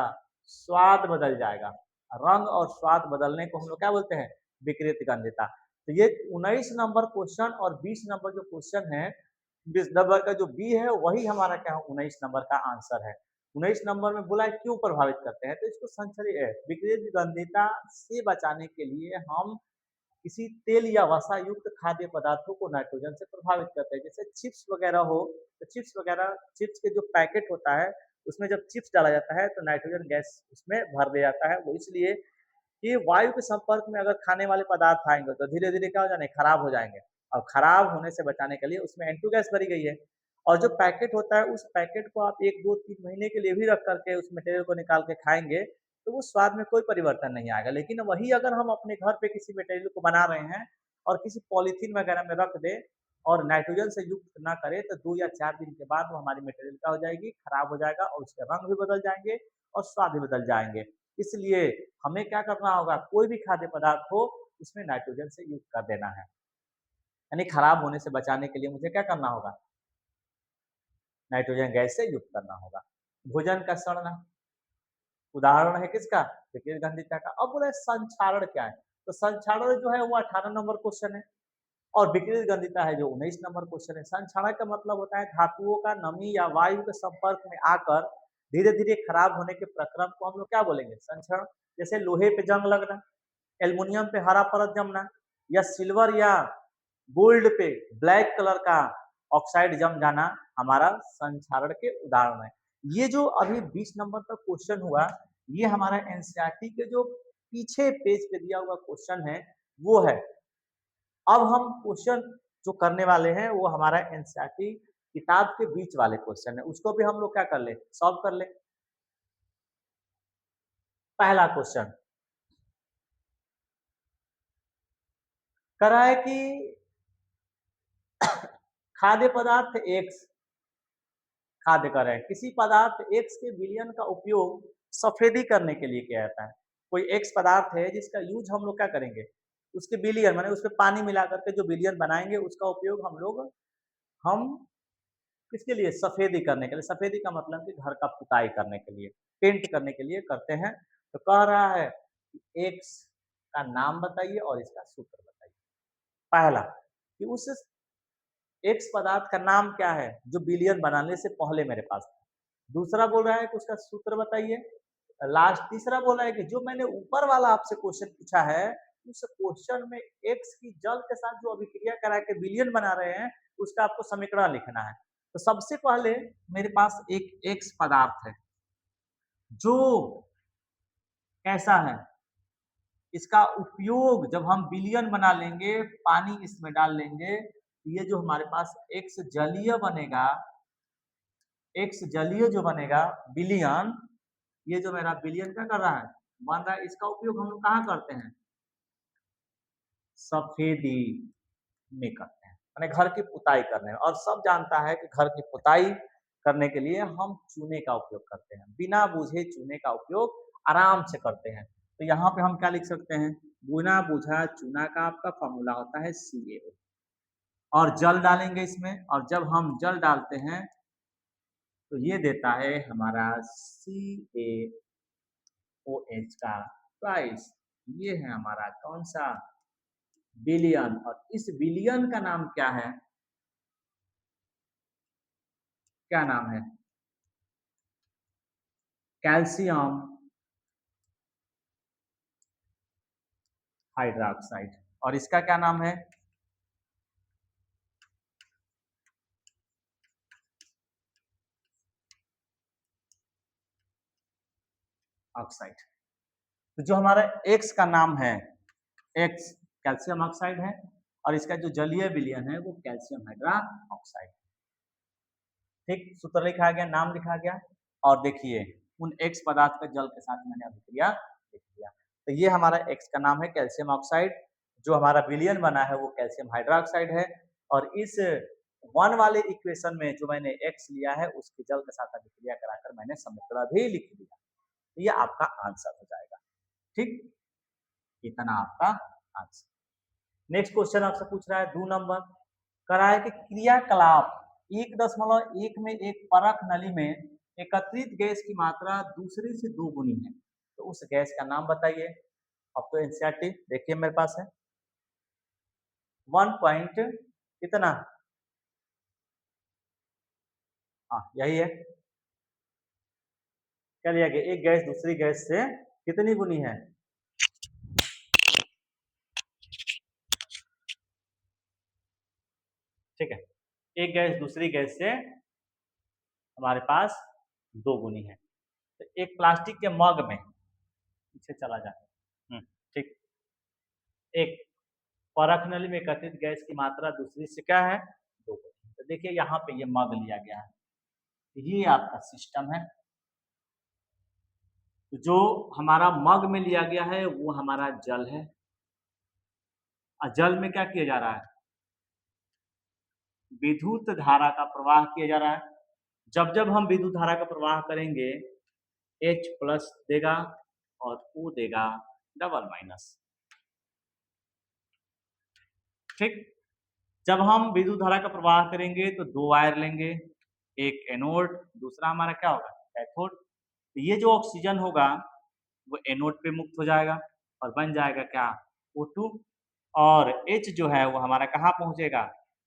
स्वाद बदल जाएगा। रंग और स्वाद बदलने को हम लोग क्या बोलते हैं, विकृत गंधिता। तो ये 19 नंबर क्वेश्चन और 20 नंबर जो क्वेश्चन है, 20 नंबर का जो बी है वही हमारा क्या है 19 नंबर का आंसर है। 19 नंबर में बोला है क्यों प्रभावित करते हैं, तो इसको संक्षरित विकृत गंधिता से बचाने के लिए हम किसी तेल या वसा युक्त खाद्य पदार्थों को नाइट्रोजन से प्रभावित करते हैं। जैसे चिप्स वगैरह हो तो चिप्स वगैरह, चिप्स के जो पैकेट होता है उसमें जब चिप्स डाला जाता है तो नाइट्रोजन गैस उसमें भर दिया जाता है। वो इसलिए कि वायु के संपर्क में अगर खाने वाले पदार्थ आएंगे तो धीरे धीरे क्या हो जाएंगे, खराब हो जाएंगे। और खराब होने से बचाने के लिए उसमें N2 गैस भरी गई है। और जो पैकेट होता है उस पैकेट को आप 1 2 3 महीने के लिए भी रख करके उस मटेरियल को निकाल के खाएंगे तो वो स्वाद में कोई परिवर्तन नहीं आएगा। लेकिन वही अगर हम अपने घर पे किसी मटेरियल को बना रहे हैं और किसी पॉलीथीन वगैरह में रख दे और नाइट्रोजन से युक्त ना करे तो 2 या 4 दिन के बाद वो हमारी मटेरियल क्या हो जाएगी, खराब हो जाएगा और उसके रंग भी बदल जाएंगे और स्वाद भी बदल जाएंगे। इसलिए हमें क्या करना होगा, कोई भी खाद्य पदार्थ हो उसमें नाइट्रोजन से युक्त कर देना है। यानी खराब होने से बचाने के लिए मुझे क्या करना होगा, नाइट्रोजन गैस से युक्त करना होगा। भोजन का सड़ना, उदाहरण है किसका? विकिरण गंधिता का। अब बोले संक्षारण क्या है? तो संक्षारण जो है वो 18 नंबर क्वेश्चन है और विकिरण गंधिता है जो 19 नंबर क्वेश्चन है। संक्षारण का मतलब होता है धातुओं का नमी या वायु के संपर्क में आकर धीरे-धीरे खराब होने के प्रक्रम को हम लोग क्या बोलेंगे? संक्षरण। जैसे लोहे पे जंग लगना, एल्युमिनियम पे हरा परत जमना या सिल्वर या गोल्ड पे ब्लैक कलर का ऑक्साइड जम जाना हमारा संक्षारण के उदाहरण है। ये जो अभी 20 नंबर का क्वेश्चन हुआ, ये हमारा एनसीईआरटी के जो पीछे पेज पे दिया हुआ क्वेश्चन है, वो है। अब हम क्वेश्चन जो करने वाले हैं वो हमारा एनसीईआरटी किताब के बीच वाले क्वेश्चन है, उसको भी हम लोग क्या कर ले? सॉल्व कर ले। पहला क्वेश्चन करा है कि खाद्य पदार्थ एक्स खाद्य कर है, किसी पदार्थ एक्स के विलयन का उपयोग सफेदी करने के लिए किया जाता है। कोई एक्स पदार्थ है जिसका यूज हम लोग क्या करेंगे? उसके विलयन माने उसमें पानी मिला करके जो विलयन बनाएंगे उसका उपयोग हम किसके लिए? सफेदी करने के लिए। सफेदी का मतलब कि घर का पुताई करने के लिए, पेंट करने के लिए करते हैं। तो कह रहा है कि एक्स का नाम बताइए और इसका सूत्र बताइए। पहला कि उस एक्स पदार्थ का नाम क्या है जो विलयन बनाने से पहले मेरे पास था। दूसरा बोल रहा है कि उसका सूत्र बताइए। लास्ट तीसरा बोल रहा है कि जो मैंने ऊपर वाला आपसे क्वेश्चन पूछा है उस क्वेश्चन में एक्स की जल के साथ जो अभिक्रिया करा के विलयन बना रहे हैं उसका आपको समीकरण लिखना है। तो सबसे पहले मेरे पास एक एक्स पदार्थ है जो कैसा है, इसका उपयोग जब हम विलयन बना लेंगे, पानी इसमें डाल लेंगे, ये जो हमारे पास एक्स जलीय बनेगा, एक्स जलीय जो बनेगा विलयन, ये जो मेरा विलयन क्या कर रहा है? बन रहा है। इसका उपयोग हम लोग कहाँ करते हैं? सफेदी में करते हैं, माने घर की पुताई करने में। और सब जानता है कि घर की पुताई करने के लिए हम चूने का उपयोग करते हैं, बिना बूझे चूने का उपयोग आराम से करते हैं। तो यहाँ पे हम क्या लिख सकते हैं? बिना बूझा चूना का आपका फॉर्मूला होता है CaO और जल डालेंगे इसमें, और जब हम जल डालते हैं तो ये देता है हमारा CaOH का प्राइस। ये है हमारा कौन सा? विलयन। और इस विलयन का नाम क्या है? क्या नाम है? Calcium hydroxide. और इसका क्या नाम है? ऑक्साइड। तो जो हमारा एक्स का नाम है, एक्स कैल्शियम ऑक्साइड है और इसका जो जलीय विलयन है वो कैल्शियम हाइड्रोक्साइड। ठीक, सूत्र लिखा गया, नाम लिखा गया। और देखिए उन एक्स पदार्थ का जल के साथ मैंने अभिक्रिया लिख दिया। तो ये हमारा एक्स का नाम है कैल्शियम ऑक्साइड, जो हमारा विलयन बना है वो कैल्शियम हाइड्रोक्साइड है। और इस वन वाले इक्वेशन में जो मैंने एक्स लिया है उसके जल के साथ अभिक्रिया कराकर मैंने समीकरण भी लिख दिया। तो ये आपका आंसर हो जाएगा। ठीक, इतना आपका आंसर। नेक्स्ट क्वेश्चन आपसे पूछ रहा है 2 नंबर, करा है कि क्रियाकलाप 1.1 में एक परख नली में एकत्रित गैस की मात्रा दूसरी से 2 गुनी है, तो उस गैस का नाम बताइए। अब तो एनसीईआरटी देखिए मेरे पास है 1 पॉइंट कितना, हाँ यही है। क्या लिया गया? एक गैस दूसरी गैस से कितनी गुनी है? ठीक है, एक गैस दूसरी गैस से हमारे पास 2 गुनी है। तो एक प्लास्टिक के मग में, पीछे चला जाए, ठीक, एक परख नली में एकत्रित गैस की मात्रा दूसरी से क्या है? 2 गुनी। तो देखिए यहाँ पे ये मग लिया गया है, ये आपका सिस्टम है। तो जो हमारा मग में लिया गया है वो हमारा जल है, और जल में क्या किया जा रहा है? विद्युत धारा का प्रवाह किया जा रहा है। जब जब हम विद्युत धारा का प्रवाह करेंगे H प्लस देगा और O देगा डबल माइनस। ठीक, जब हम विद्युत धारा का प्रवाह करेंगे तो 2 वायर लेंगे, एक एनोड, दूसरा हमारा क्या होगा? कैथोड। तो ये जो ऑक्सीजन होगा वो एनोड पे मुक्त हो जाएगा और बन जाएगा क्या, O2। और H जो है वो हमारा कहाँ पहुँचेगा,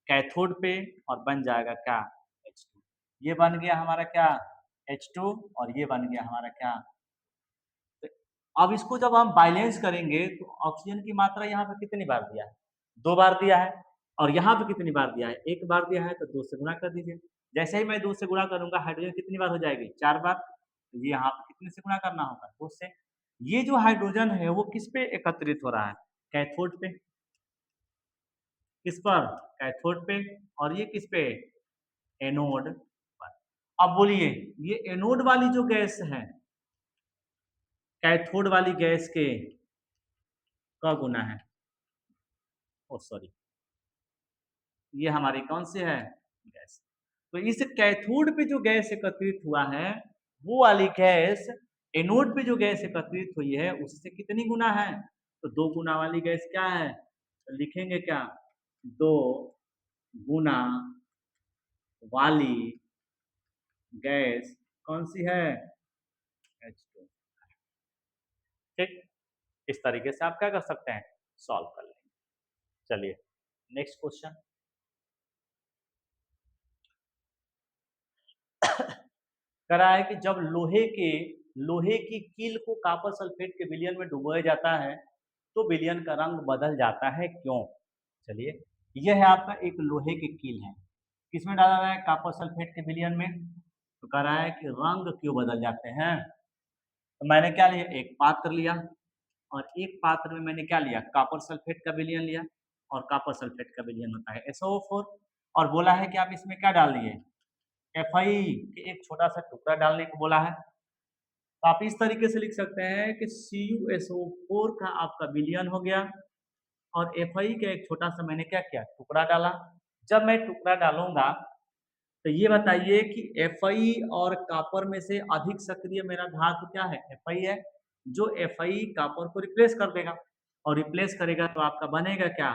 कैथोड पे, और बन जाएगा क्या, H2। ये बन गया हमारा क्या, H2, और ये बन गया हमारा क्या। तो अब इसको जब हम बैलेंस करेंगे तो ऑक्सीजन की मात्रा यहाँ पे कितनी बार दिया है, 2 बार दिया है। और यहाँ पे कितनी बार दिया है, 1 बार दिया है, तो 2 से गुणा कर दीजिए। जैसे ही मैं 2 से गुणा करूँगा हाइड्रोजन कितनी बार हो जाएगी, 4 बार। तो ये यहाँ पे कितने से गुणा करना होगा, 2 से। ये जो हाइड्रोजन है वो किस पे एकत्रित हो रहा है, कैथोड पे। किस पर, कैथोड पे। और ये किस पे, एनोड पर। अब बोलिए ये एनोड वाली जो गैस है कैथोड वाली गैस के का गुना है, ओ सॉरी, ये हमारी कौन सी है, गैस। तो इस कैथोड पे जो गैस एकत्रित हुआ है वो वाली गैस एनोड पे जो गैस एकत्रित हुई है उससे कितनी गुना है, तो 2 गुना वाली गैस क्या है, तो लिखेंगे क्या, 2 गुना वाली गैस कौन सी है, H2। ठीक, इस तरीके से आप क्या कर सकते हैं, सॉल्व कर लेंगे। चलिए नेक्स्ट क्वेश्चन। कह रहा है कि जब लोहे की कील को कॉपर सल्फेट के विलयन में डुबोया जाता है तो विलयन का रंग बदल जाता है क्यों। चलिए यह है आपका एक लोहे की कील है, किसमें डाला रहा है, कॉपर सल्फेट के विलयन में। तो कह रहा है कि रंग क्यों बदल जाते हैं। तो मैंने क्या लिया, एक पात्र लिया, और एक पात्र में मैंने क्या लिया, कॉपर सल्फेट का विलयन लिया, और कॉपर सल्फेट का विलयन होता है SO4। और बोला है कि आप इसमें क्या डाल दिए, Fi के एक छोटा सा टुकड़ा डालने को बोला है। तो आप इस तरीके से लिख सकते हैं कि CuSO4 का आपका विलयन हो गया, और Fi का एक छोटा सा मैंने क्या किया, टुकड़ा डाला। जब मैं टुकड़ा डालूंगा तो ये बताइए कि Fi और कॉपर में से अधिक सक्रिय मेरा धातु क्या है, Fi है, जो Fi कॉपर को रिप्लेस कर देगा, और रिप्लेस करेगा तो आपका बनेगा क्या,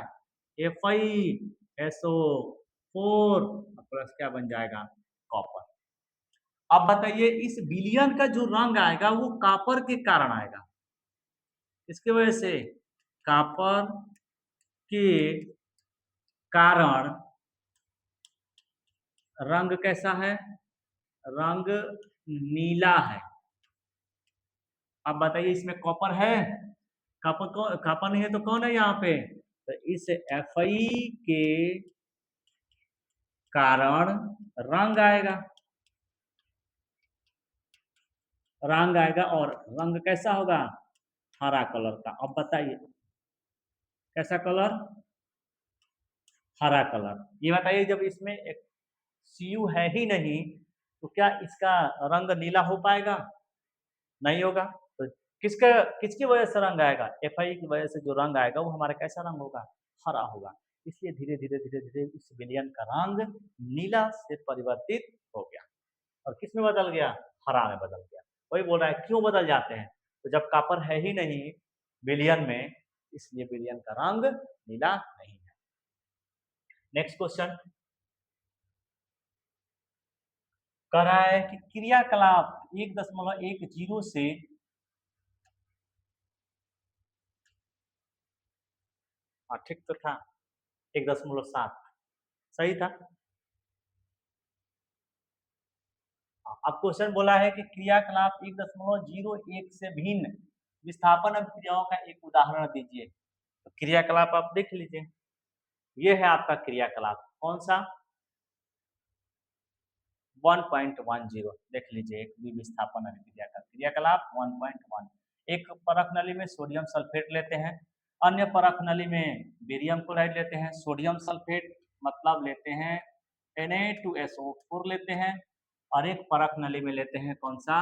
FiSO4 प्लस क्या बन जाएगा, कॉपर। अब बताइए इस विलयन का जो रंग आएगा वो कॉपर के कारण आएगा, इसके वजह से कॉपर के कारण रंग कैसा है, रंग नीला है। अब बताइए इसमें कॉपर है, कॉपर नहीं है तो कौन है यहाँ पे, तो इस Fi के कारण रंग आएगा, रंग आएगा, और रंग कैसा होगा, हरा कलर का। अब बताइए कैसा कलर, हरा कलर। ये बताइए जब इसमें एक Cu है ही नहीं तो क्या इसका रंग नीला हो पाएगा, नहीं होगा। तो किसका किसकी वजह से रंग आएगा, Fi की वजह से जो रंग आएगा वो हमारा कैसा रंग होगा, हरा होगा। इसलिए धीरे धीरे धीरे धीरे इस विलयन का रंग नीला से परिवर्तित हो गया, और किस में बदल गया, हरा में बदल गया। वही बोल रहा है क्यों बदल जाते हैं, तो जब कॉपर है ही नहीं विलयन में, इसलिए विलयन का रंग नीला नहीं है। नेक्स्ट क्वेश्चन कह रहा है कि क्रियाकलाप 1.10 से ठीक तो था, 1.7 सही था। अब क्वेश्चन बोला है कि क्रियाकलाप 1.01 से भिन्न विस्थापन अभिक्रियाओं का एक उदाहरण दीजिए। तो क्रियाकलाप आप देख लीजिए, ये है आपका क्रियाकलाप कौन सा, 1.10 देख लीजिए, एक विस्थापन अभिक्रिया का क्रियाकलाप 1.1। एक परख नली में सोडियम सल्फेट लेते हैं, अन्य परख नली में बेरियम क्लोराइड लेते हैं, सोडियम सल्फेट मतलब लेते हैं Na2SO4 लेते हैं, और एक परख नली में लेते हैं कौन सा,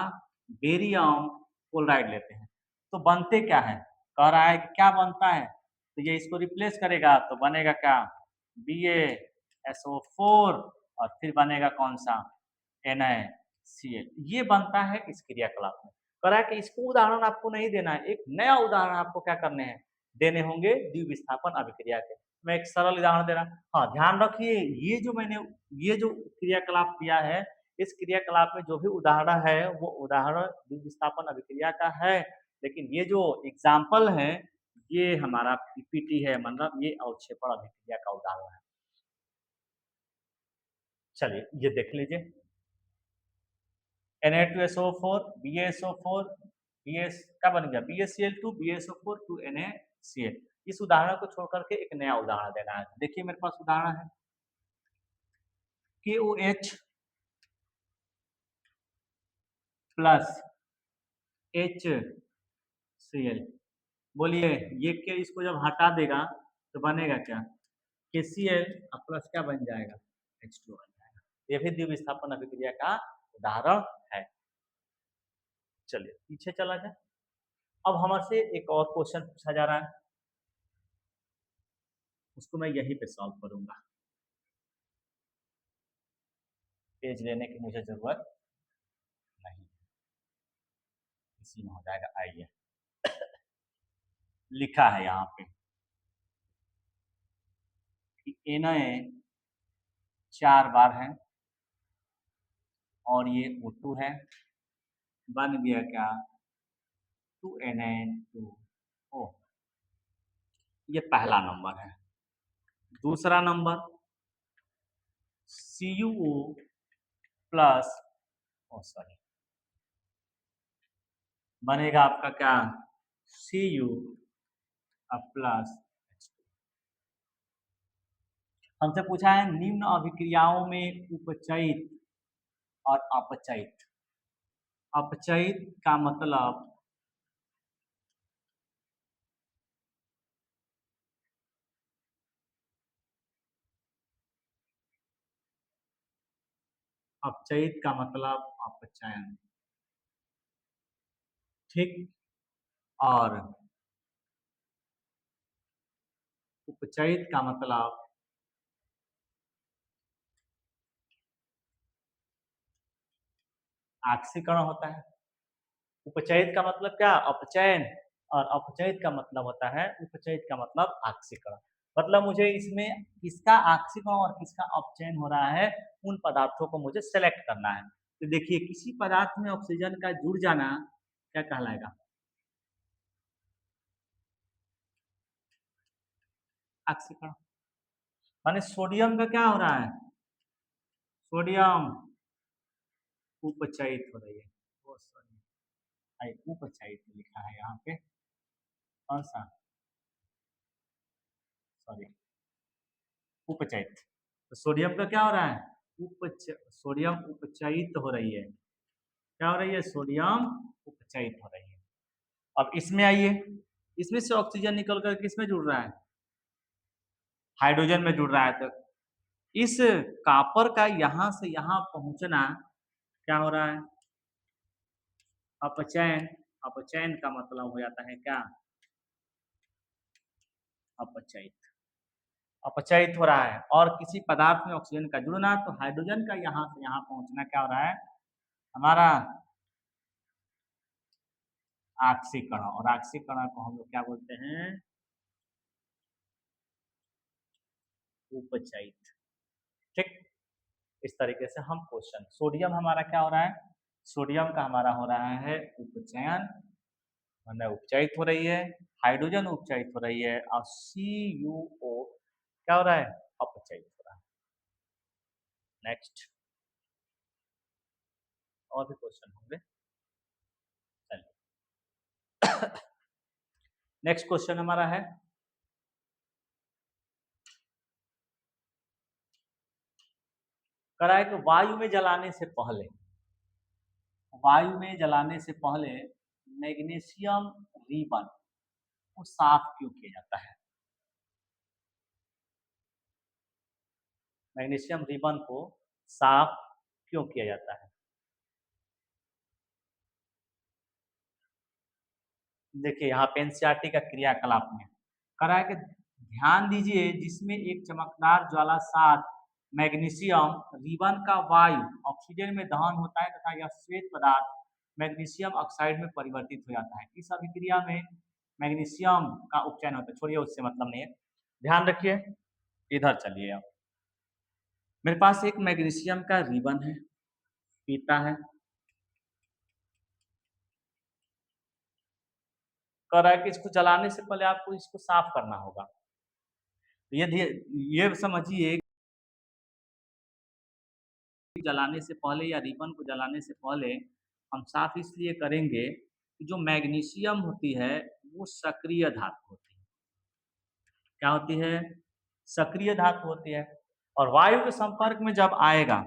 बेरियम क्लोराइड लेते हैं। तो बनते क्या है, कह रहा है कि क्या बनता है, तो ये इसको रिप्लेस करेगा तो बनेगा क्या, BaSO4, और फिर बनेगा कौन सा, NaCl। ये बनता है इस क्रियाकलाप में। कह रहा है कि इसको उदाहरण आपको नहीं देना है, एक नया उदाहरण आपको क्या करने हैं, देने होंगे द्विविस्थापन अभिक्रिया के। मैं एक सरल उदाहरण दे रहा हूँ। हाँ ध्यान रखिए, ये जो क्रियाकलाप दिया है इस क्रियाकलाप में जो भी उदाहरण है वो उदाहरण द्वितीय विस्थापन अभिक्रिया का है, लेकिन ये जो एग्जाम्पल है ये हमारा पीपीटी है, मतलब ये अवक्षेपण अभिक्रिया का उदाहरण है। चलिए ये देख लीजिए, Na2SO4 BaSO4 BS क्या बन गया, BaCl2 BaSO4 2NaCl। इस उदाहरण को छोड़ करके एक नया उदाहरण देना है। देखिए मेरे पास उदाहरण है KOH प्लस HCl। बोलिए ये क्या, इसको जब हटा देगा तो बनेगा क्या, KCl प्लस क्या बन जाएगा, H2 बन जाएगा। ये भी द्विविस्थापन अभिक्रिया का उदाहरण है। चलिए पीछे चला जाए। अब हमसे एक और क्वेश्चन पूछा जा रहा है, उसको मैं यहीं पे सॉल्व करूंगा, पेज लेने की मुझे जरूरत नहीं, इसी में हो जाएगा। आइए लिखा है यहाँ पे कि Na 4 बार है और ये O2 है, बन गया क्या 2Na2O। ये पहला नंबर है। दूसरा नंबर CuO प्लस सॉरी बनेगा आपका क्या Cu प्लस। हमसे पूछा है निम्न अभिक्रियाओं में उपचयित और अपचयित। अपचयित का मतलब अपचयित का मतलब अपचयन, ठीक। और उपचयित का मतलब आक्सीकरण होता है। उपचयित का मतलब क्या, अपचयन, और अपचयित का मतलब होता है, उपचयित का मतलब आक्सीकरण। मतलब मुझे इसमें किसका आक्सीकरण और किसका अपचयन हो रहा है, उन पदार्थों को मुझे सेलेक्ट करना है। तो देखिए किसी पदार्थ में ऑक्सीजन का जुड़ जाना क्या कहलाएगा, आक्सीकरण। माने सोडियम का क्या हो रहा है, सोडियम उपचयित हो रही है, ओ सॉरी उपचयित लिखा है यहाँ पे, कौन सा, सॉरी उपचयित। तो सोडियम का क्या हो रहा है, सोडियम उपचयित हो रही है, क्या हो रही है, सोडियम उपचयित हो रही है। अब इसमें आइए, इसमें से ऑक्सीजन निकल कर किसमें जुड़ रहा है, हाइड्रोजन में जुड़ रहा है। तो इस कॉपर का यहाँ से यहाँ पहुंचना क्या हो रहा है, अपचयन। अपचयन का मतलब हो जाता है क्या, अपचयित। अपचयित हो रहा है। और किसी पदार्थ में ऑक्सीजन का जुड़ना, तो हाइड्रोजन का यहाँ से यहाँ पहुंचना क्या हो रहा है, हमारा आक्सीकरण। और आक्सीकरण को हम लोग क्या बोलते हैं, उपचयित, ठीक। इस तरीके से हम क्वेश्चन, सोडियम हमारा क्या हो रहा है, सोडियम का हमारा हो रहा है उपचयन, मतलब उपचयित हो रही है, हाइड्रोजन उपचयित हो रही है, और CuO क्या हो रहा है, अपचयित हो रहा है। नेक्स्ट और भी क्वेश्चन होंगे, चलिए नेक्स्ट क्वेश्चन हमारा है, करा है कि वायु में जलाने से पहले, वायु में जलाने से पहले मैग्नीशियम रिबन को साफ क्यों किया जाता है, मैग्नीशियम रिबन को साफ क्यों किया जाता है। देखिए यहाँ पे एनसीईआरटी का क्रियाकलाप में करा है कि ध्यान दीजिए, जिसमें एक चमकदार ज्वाला साथ मैग्नीशियम रिबन का वायु ऑक्सीजन में दहन होता है तथा यह श्वेत पदार्थ मैग्नीशियम ऑक्साइड में परिवर्तित हो जाता है। इस अभिक्रिया में मैग्नीशियम का उपचयन होता है, छोड़िए उससे मतलब नहीं है, ध्यान रखिए। इधर चलिए, आप मेरे पास एक मैग्नीशियम का रिबन है, पीता है। कह रहा है कि इसको जलाने से पहले आपको इसको साफ करना होगा। ये समझिए कि जलाने से पहले या रिबन को जलाने से पहले हम साफ इसलिए करेंगे कि जो मैग्नीशियम होती है वो सक्रिय धातु होती है। क्या होती है? सक्रिय धातु होती है। और वायु के संपर्क में जब आएगा,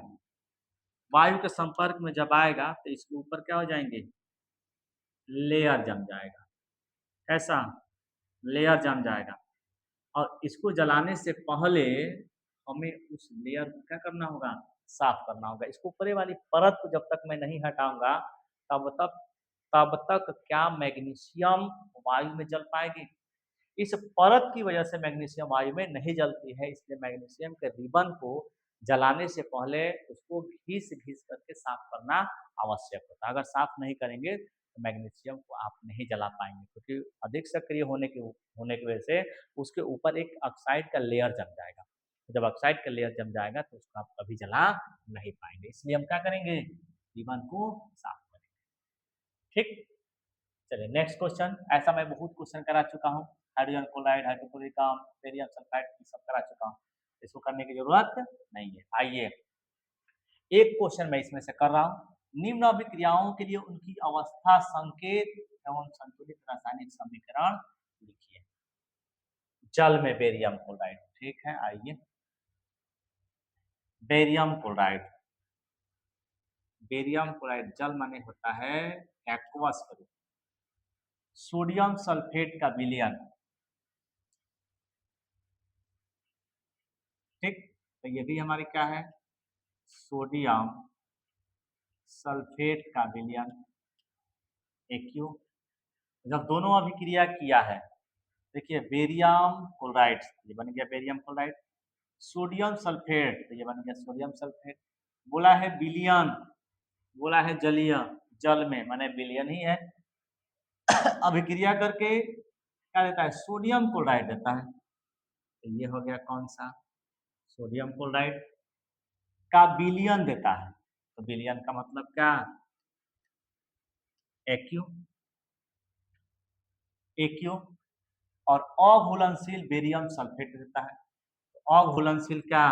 वायु के संपर्क में जब आएगा तो इसके ऊपर क्या हो जाएंगे? लेयर जम जाएगा। ऐसा लेयर जम जाएगा। और इसको जलाने से पहले हमें उस लेयर को क्या करना होगा? साफ करना होगा। इसको ऊपरे वाली परत को जब तक मैं नहीं हटाऊंगा तब तक तब तक क्या मैग्नीशियम वायु में जल पाएगी? इस परत की वजह से मैग्नीशियम वायु में नहीं जलती है। इसलिए मैग्नीशियम के रिबन को जलाने से पहले उसको घिस घिस करके साफ करना आवश्यक होता है। अगर साफ नहीं करेंगे तो मैग्नीशियम को आप नहीं जला पाएंगे, क्योंकि अधिक सक्रिय होने की वजह से उसके ऊपर एक ऑक्साइड का लेयर जम जाएगा। जब ऑक्साइड का लेयर जम जाएगा तो उसको आप कभी जला नहीं पाएंगे। इसलिए हम क्या करेंगे? रिबन को साफ करेंगे। ठीक, चलिए नेक्स्ट क्वेश्चन। ऐसा मैं बहुत क्वेश्चन करा चुका हूँ, hydrogen chloride, hydrochloric acid, barium sulphide, सब करा चुका हूँ, इसको करने की जरूरत नहीं है। आइए एक क्वेश्चन मैं इसमें से कर रहा हूँ। निम्न अभिक्रियाओं के लिए उनकी अवस्था संकेत एवं संतुलित रासायनिक समीकरण लिखिए। जल में बेरियम क्लोराइड, ठीक है, आइए बेरियम क्लोराइड। बेरियम क्लोराइड जल माने होता है एक्वस स्वरूप। सोडियम सल्फेट का विलयन, ठीक, तो ये भी हमारी क्या है? सोडियम सल्फेट का विलयन एक्यू। जब दोनों अभिक्रिया किया है, देखिए बेरियम क्लोराइड, ये बन गया बेरियम क्लोराइड। सोडियम सल्फेट, तो ये बन गया सोडियम सल्फेट। बोला है विलयन, बोला है जलीय, जल में माने विलयन ही है। अभिक्रिया करके क्या देता है? सोडियम क्लोराइड देता है। तो ये हो गया कौन सा? सोडियम क्लोराइड का विलयन देता है। तो विलयन का मतलब क्या? Aq, aq. और अघुलनशील बेरियम सल्फेट देता है। तो अघुलनशील क्या?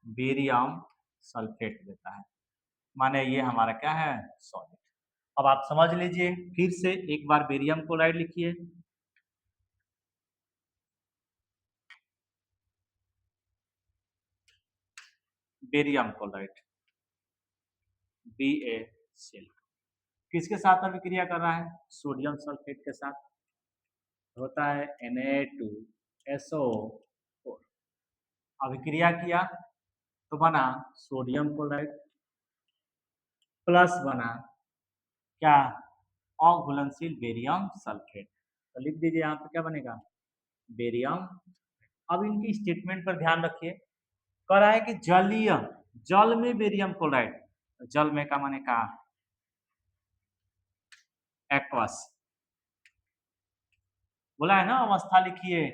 बेरियम सल्फेट देता है। माने ये हमारा क्या है? सॉलिड। अब आप समझ लीजिए, फिर से एक बार बेरियम क्लोराइड लिखिए। बेरियम क्लोराइड BaCl किसके साथ अभिक्रिया कर रहा है? सोडियम सल्फेट के साथ। होता है Na2SO4। अभिक्रिया किया तो बना सोडियम क्लोराइड प्लस बना क्या? अघुलनशील बेरियम सल्फेट। तो लिख दीजिए यहाँ पे क्या बनेगा? बेरियम। अब इनकी स्टेटमेंट पर ध्यान रखिए। कह रहा है कि जलीय, जल में बेरियम क्लोराइड, जल में का माने का? एक्वस। बोला है ना अवस्था लिखिए,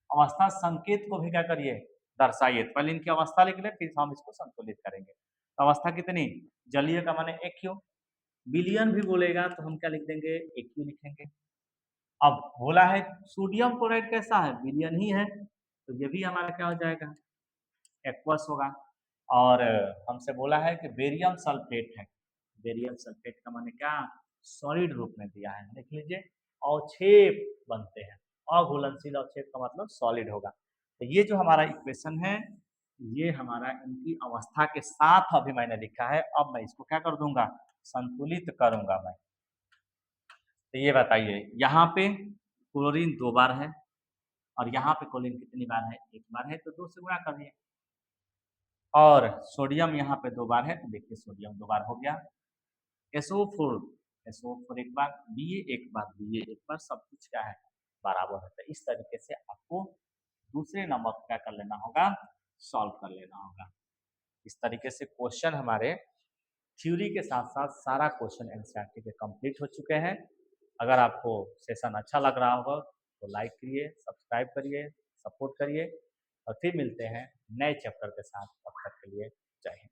अवस्था संकेत को भी क्या करिए? दर्शाइए। पहले इनकी अवस्था लिख ले, फिर हम इसको संतुलित करेंगे। तो अवस्था कितनी? जलीय का माने एक्यू। विलयन भी बोलेगा तो हम क्या लिख देंगे? एक्यू लिखेंगे। अब बोला है सोडियम क्लोराइड कैसा है? विलयन ही है, तो ये भी हमारा क्या हो जाएगा? एक्वस होगा। और हमसे बोला है कि बेरियम सल्फेट है, बेरियम सल्फेट का माने क्या? सॉलिड रूप में दिया है, लिख लीजिए। अवक्षेप बनते हैं, अघुलनशील अवक्षेप का मतलब सॉलिड होगा। तो ये जो हमारा इक्वेशन है, ये हमारा इनकी अवस्था के साथ अभी मैंने लिखा है। अब मैं इसको क्या कर दूंगा? संतुलित करूंगा मैं। तो ये बताइए, यहाँ पे क्लोरीन 2 बार है और यहाँ पे क्लोरीन कितनी बार है? 1 बार है, तो 2 से गुणा करिए। और सोडियम यहाँ पे 2 बार है, तो देखिए सोडियम 2 बार हो गया। SO4, SO4 एक बार, Ba एक बार, Ba एक बार, सब कुछ क्या है? बराबर है। तो इस तरीके से आपको दूसरे नंबर पर क्या कर लेना होगा? सॉल्व कर लेना होगा। इस तरीके से क्वेश्चन हमारे थ्योरी के साथ साथ सारा क्वेश्चन एनसीईआरटी के कंप्लीट हो चुके हैं। अगर आपको सेशन अच्छा लग रहा होगा तो लाइक करिए, सब्सक्राइब करिए, सपोर्ट करिए और फिर मिलते हैं नए चैप्टर के साथ। तब तक के लिए जय हिंद।